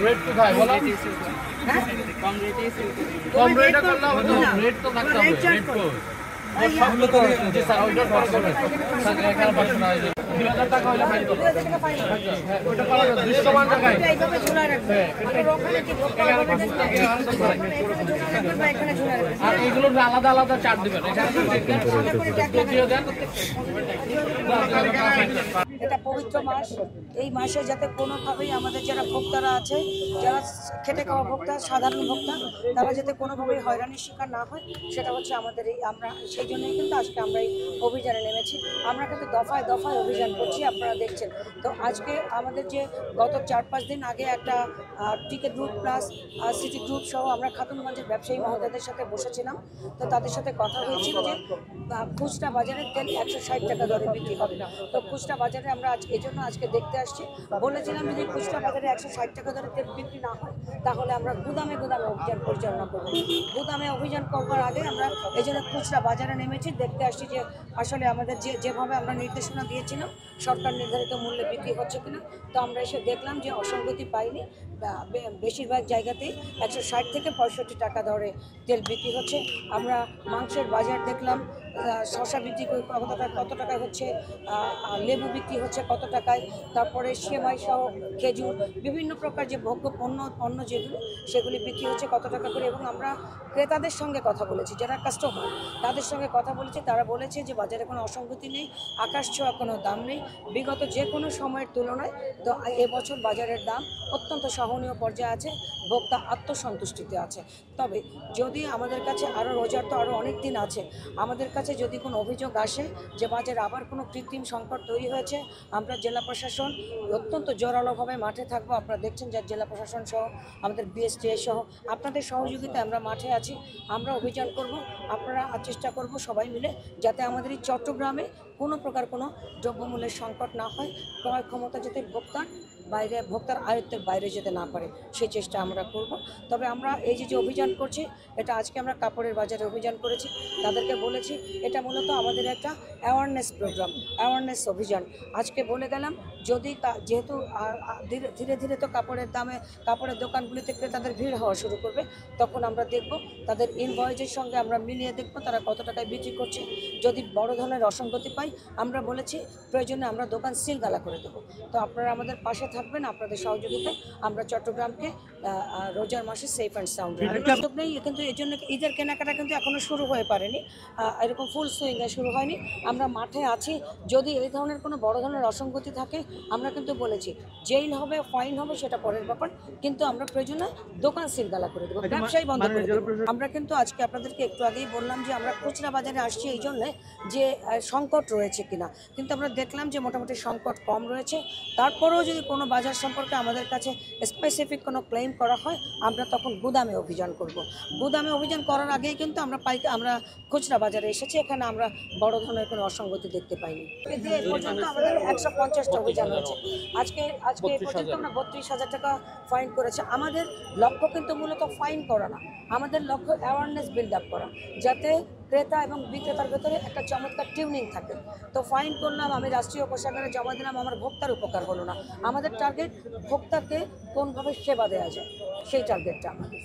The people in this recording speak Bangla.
রেট কোথায় বলো? কম রেট করলে হবে, রেট তো থাকতে হবে। রেট কো সবগুলো তো জি স্যার ওইটা করা যাবে স্যার। এখানে বসে না, 2000 টাকা হলে ফাইন করব। হ্যাঁ ওটা করা যাবে 200 টাকা এইভাবে ঝুলা রাখবে। ওখানে কি আর এগুলো আলাদা আলাদা চার্জ দিবেন। এটা পবিত্র মাস, এই মাসে যাতে কোনোভাবেই আমাদের যারা ভোক্তারা আছে, যারা খেটে খাওয়া ভোক্তা, সাধারণ ভোক্তা, তারা যাতে কোনোভাবেই হয়রানির শিকার না হয়, সেটা হচ্ছে আমাদের এই আমরা সেই জন্যই কিন্তু আজকে আমরা এই অভিযানে নেমেছি। আমরা কিন্তু দফায় দফায় অভিযান করছি, আপনারা দেখছেন। তো আজকে আমাদের যে গত 4-5 দিন আগে একটা ticket group plus city group সহ আমরা খাতুনগঞ্জের ব্যবসায়ী মহোদয়দের সাথে বসেছিলাম। তো তাদের সাথে কথা হয়েছিল যে খুচরা বাজারের তেল 160 টাকা দরে বিক্রি হবে। তো খুচরা বাজারে আমরা এই জন্য আজকে দেখতে আসছি। বলেছিলাম যদি খুচরা বাজারে 160 টাকা দরে তেল বিক্রি না হয়, তাহলে আমরা গুদামে গুদামে অভিযান পরিচালনা করব। গুদামে অভিযান করবার আগে আমরা এই জন্য খুচরা বাজারে নেমেছি, দেখতে আসছি যে আসলে আমাদের যেভাবে আমরা নির্দেশনা দিয়েছিলাম সরকার নির্ধারিত মূল্যে বিক্রি হচ্ছে কিনা। তো আমরা এসে দেখলাম যে অসঙ্গতি পাইনি, বেশিরভাগ জায়গাতেই 160 থেকে 65 টাকা দরে তেল বিক্রি হচ্ছে। আমরা মাংসের বাজার দেখলাম, শসা বিক্রি কত টাকায় হচ্ছে, লেবু বিক্রি হচ্ছে কত টাকায়, তারপরে সেমাই সহ খেজুর বিভিন্ন প্রকার যে ভোগ্য পণ্য যেগুলো সেগুলি বিক্রি হচ্ছে কত টাকা করে। এবং আমরা ক্রেতাদের সঙ্গে কথা বলেছি, যারা কাস্টমার তাদের সঙ্গে কথা বলেছি, তারা বলেছে যে বাজারে কোনো অসঙ্গতি নেই, আকাশ ছোঁয়া কোনো দাম নেই বিগত যে কোনো সময়ের তুলনায়। তো এবছর বাজারের দাম অত্যন্ত সহনীয় পর্যায়ে আছে, ভোক্তা আত্মসন্তুষ্টিতে আছে। তবে যদি আমাদের কাছে আরও রোজার তো আরও অনেক দিন আছে, আমাদের কাছে যদি কোনো অভিযোগ আসে যে বাজারে আবার কোনো কৃত্রিম সংকট তৈরি হয়েছে, আমরা জেলা প্রশাসন অত্যন্ত জোরালোভাবে মাঠে থাকবো। আপনারা দেখছেন যে জেলা প্রশাসন সহ আমাদের বিএসটিআই সহ আপনাদের সহযোগিতায় আমরা মাঠে আছি। আমরা অভিযান করব, আপনারা চেষ্টা করব সবাই মিলে যাতে আমাদের এই চট্টগ্রামে কোনো প্রকার কোনো দ্রব্যমূল্যের সংকট না হয়, ক্রয় ক্ষমতা যাতে ভোক্তার আয়ত্তের বাইরে যেতে না পারে সেই চেষ্টা আমরা করব। তবে আমরা এই যে অভিযান করছি, এটা আজকে আমরা কাপড়ের বাজারে অভিযান করেছি, তাদেরকে বলেছি এটা মূলত আমাদের একটা অ্যাওয়ারনেস প্রোগ্রাম, অ্যাওয়ারনেস অভিযান। আজকে বলে গেলাম যদি যেহেতু ধীরে ধীরে তো কাপড়ের দোকানগুলিতে ক্রেতাদের ভিড় হওয়া শুরু করবে, তখন আমরা দেখব তাদের ইনভয়েসের সঙ্গে আমরা মিলিয়ে দেখব তারা কত টাকায় বিক্রি করছে। যদি বড় ধরনের অসঙ্গতি পাই, আমরা বলেছি প্রয়োজনে আমরা দোকান সিলগালা করে দেবো। তো আপনারা আমাদের পাশে থাকবেন, আপনাদের সহযোগিতায় আমরা চট্টগ্রামকে রোজার মাসে সেফ অ্যান্ড সাউন্ড সুযোগ নেই। কিন্তু এই জন্য ঈদের কেনাকাটা কিন্তু এখনও শুরু হয়ে পারেনি, এরকম ফুল সুইংয়ে শুরু হয়নি। আমরা মাঠে আছি, যদি এই ধরনের কোনো বড় ধরনের অসঙ্গতি থাকে আমরা কিন্তু বলেছি জেল হবে, ফাইন হবে, সেটা পরের ব্যাপার, কিন্তু আমরা প্রয়োজনে দোকান সিলগালা করে দেবো, ব্যবসায়ী বন্ধ করে দেবো। আমরা কিন্তু আজকে আপনাদেরকে একটু আগেই বললাম যে আমরা খুচরা বাজারে আসছি এই জন্যে যে সংকট রয়েছে কিনা, কিন্তু আমরা দেখলাম যে মোটামুটি সংকট কম রয়েছে। তারপরেও যদি কোনো বাজার সম্পর্কে আমাদের কাছে স্পেসিফিক কোনো ক্লেম করা হয়, আমরা তখন গুদামে অভিযান করব। গুদামে অভিযান করার আগেই কিন্তু আমরা খুচরা বাজারে এসেছি, এখানে আমরা বড় ধরনের কোনো অসঙ্গতি দেখতে পাইনি। এ পর্যন্ত আমাদের 150টা অভিযান হয়েছে। আজকে এ পর্যন্ত আমরা 32,000 টাকা ফাইন করেছে। আমাদের লক্ষ্য কিন্তু মূলত ফাইন করা না, আমাদের লক্ষ্য অ্যাওয়ারনেস বিল্ড আপ করা, যাতে ক্রেতা এবং বিক্রেতার ভেতরে একটা চমৎকার টিউনিং থাকে। তো ফাইন করলাম, আমি রাষ্ট্রীয় কোষাগারে জমা দিলাম, আমার ভোক্তার উপকার হলো না। আমাদের টার্গেট ভোক্তাকে কোনভাবে সেবা দেওয়া যায়, সেই টার্গেটটা আমাদের।